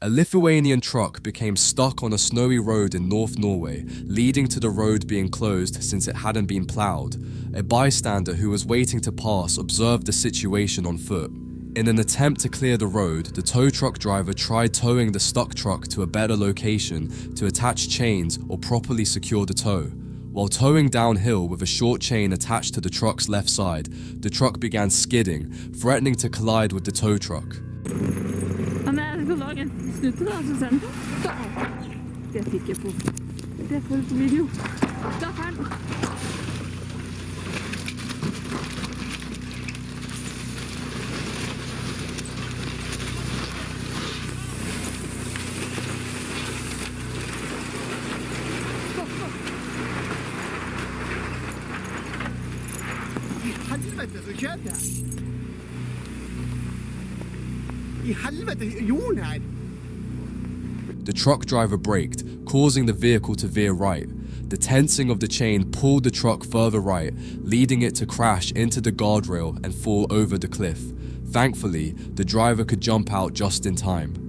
A Lithuanian truck became stuck on a snowy road in North Norway, leading to the road being closed since it hadn't been ploughed. A bystander who was waiting to pass observed the situation on foot. In an attempt to clear the road, the tow truck driver tried towing the stuck truck to a better location to attach chains or properly secure the tow. While towing downhill with a short chain attached to the truck's left side, the truck began skidding, threatening to collide with the tow truck. The truck driver braked, causing the vehicle to veer right. The tensing of the chain pulled the truck further right, leading it to crash into the guardrail and fall over the cliff. Thankfully, the driver could jump out just in time.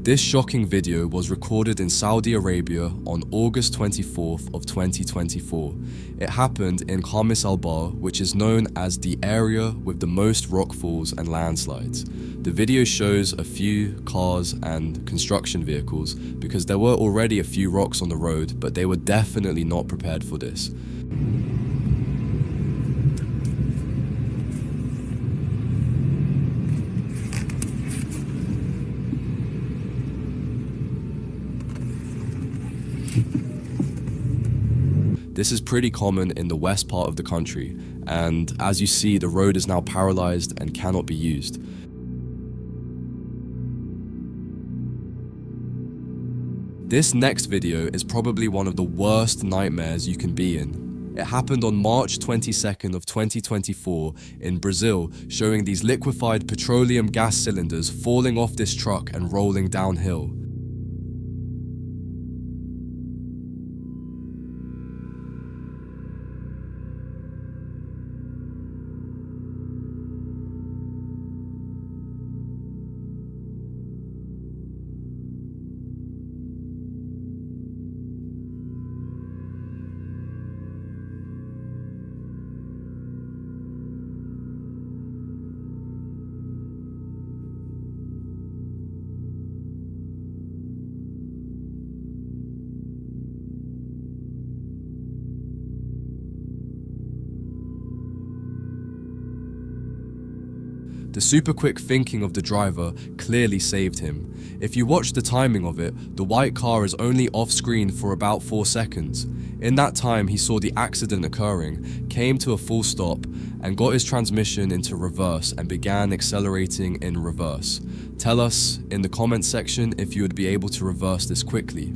This shocking video was recorded in Saudi Arabia on August 24th of 2024. It happened in Khamis al-Bar, which is known as the area with the most rockfalls and landslides. The video shows a few cars and construction vehicles because there were already a few rocks on the road, but they were definitely not prepared for this. This is pretty common in the west part of the country, and as you see, the road is now paralyzed and cannot be used. This next video is probably one of the worst nightmares you can be in. It happened on March 22nd of 2024 in Brazil, showing these liquefied petroleum gas cylinders falling off this truck and rolling downhill. The super quick thinking of the driver clearly saved him. If you watch the timing of it, the white car is only off screen for about 4 seconds. In that time, he saw the accident occurring, came to a full stop, and got his transmission into reverse and began accelerating in reverse. Tell us in the comments section if you would be able to reverse this quickly.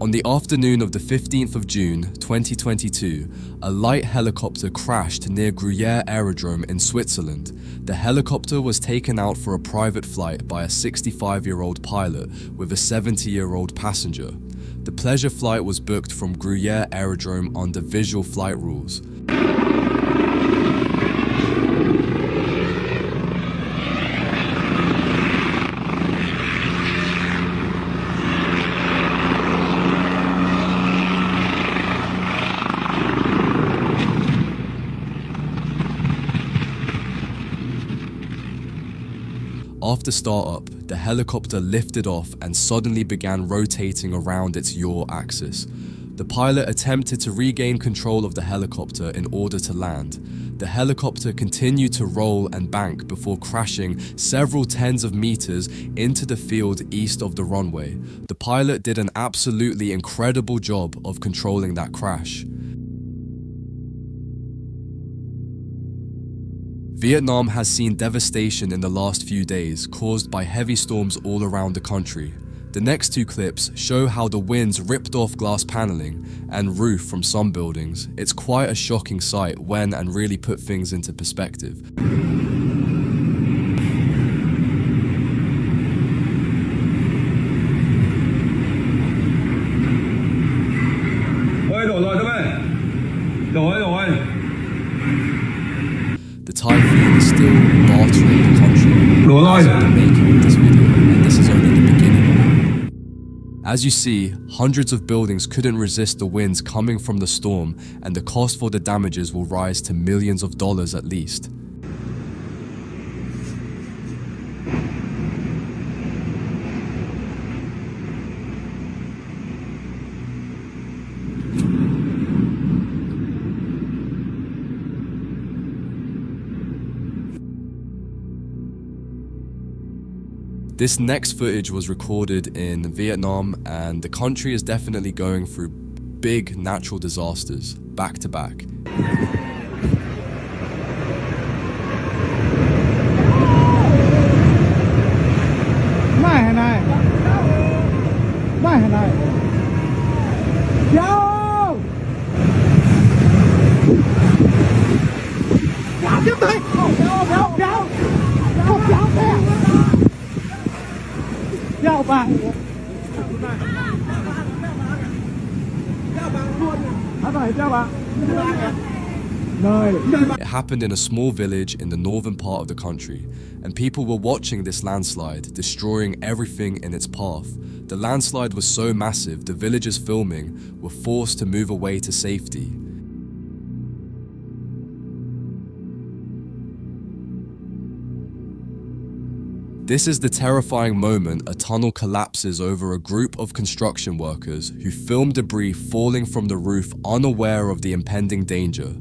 On the afternoon of the 15th of June 2022, a light helicopter crashed near Gruyere Aerodrome in Switzerland. The helicopter was taken out for a private flight by a 65-year-old pilot with a 70-year-old passenger. The pleasure flight was booked from Gruyere Aerodrome under visual flight rules. After startup, the helicopter lifted off and suddenly began rotating around its yaw axis. The pilot attempted to regain control of the helicopter in order to land. The helicopter continued to roll and bank before crashing several tens of meters into the field east of the runway. The pilot did an absolutely incredible job of controlling that crash. Vietnam has seen devastation in the last few days caused by heavy storms all around the country. The next two clips show how the winds ripped off glass paneling and roof from some buildings. It's quite a shocking sight when and really put things into perspective. The typhoon is still bartering the country as of the making of this video, and this is only the beginning. As you see, hundreds of buildings couldn't resist the winds coming from the storm, and the cost for the damages will rise to millions of dollars at least. This next footage was recorded in Vietnam, and the country is definitely going through big natural disasters, back to back. It happened in a small village in the northern part of the country, and people were watching this landslide, destroying everything in its path. The landslide was so massive, the villagers filming were forced to move away to safety. This is the terrifying moment a tunnel collapses over a group of construction workers who film debris falling from the roof, unaware of the impending danger.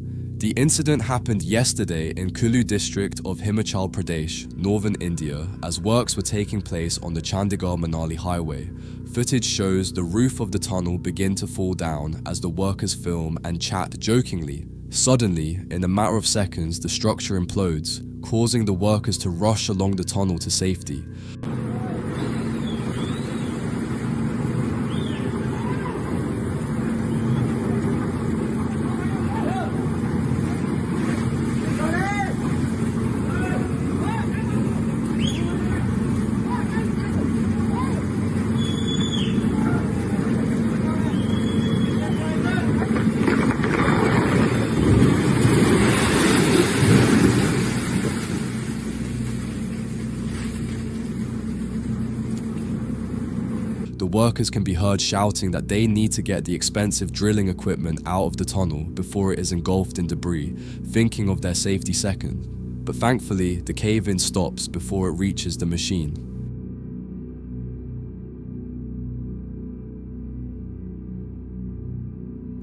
The incident happened yesterday in Kulu district of Himachal Pradesh, northern India, as works were taking place on the Chandigarh-Manali highway. Footage shows the roof of the tunnel begin to fall down as the workers film and chat jokingly. Suddenly, in a matter of seconds, the structure implodes, causing the workers to rush along the tunnel to safety. The workers can be heard shouting that they need to get the expensive drilling equipment out of the tunnel before it is engulfed in debris, thinking of their safety second. But thankfully, the cave-in stops before it reaches the machine.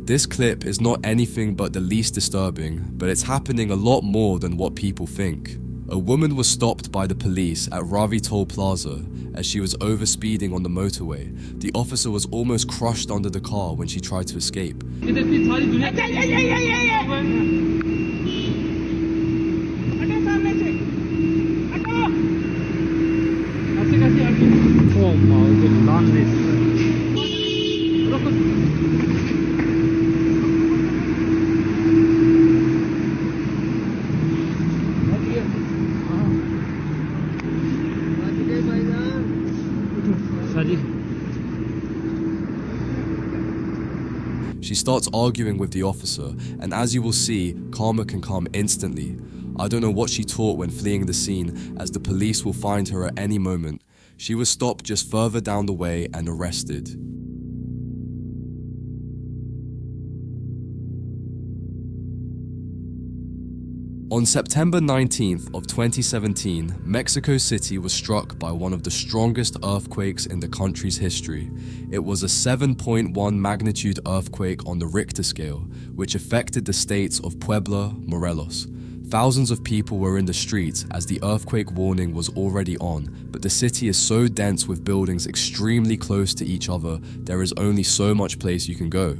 This clip is not anything but the least disturbing, but it's happening a lot more than what people think. A woman was stopped by the police at Ravi Toll Plaza as she was overspeeding on the motorway. The officer was almost crushed under the car when she tried to escape. She starts arguing with the officer, and as you will see, karma can come instantly. I don't know what she taught when fleeing the scene, as the police will find her at any moment. She was stopped just further down the way and arrested. On September 19th of 2017, Mexico City was struck by one of the strongest earthquakes in the country's history. It was a 7.1 magnitude earthquake on the Richter scale, which affected the states of Puebla, Morelos. Thousands of people were in the streets as the earthquake warning was already on, but the city is so dense with buildings extremely close to each other, there is only so much place you can go.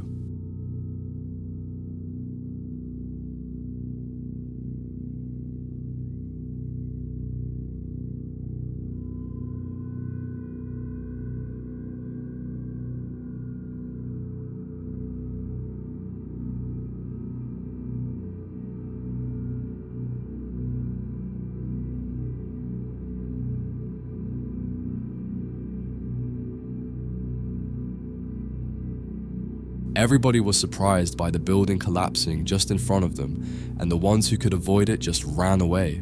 Everybody was surprised by the building collapsing just in front of them, and the ones who could avoid it just ran away.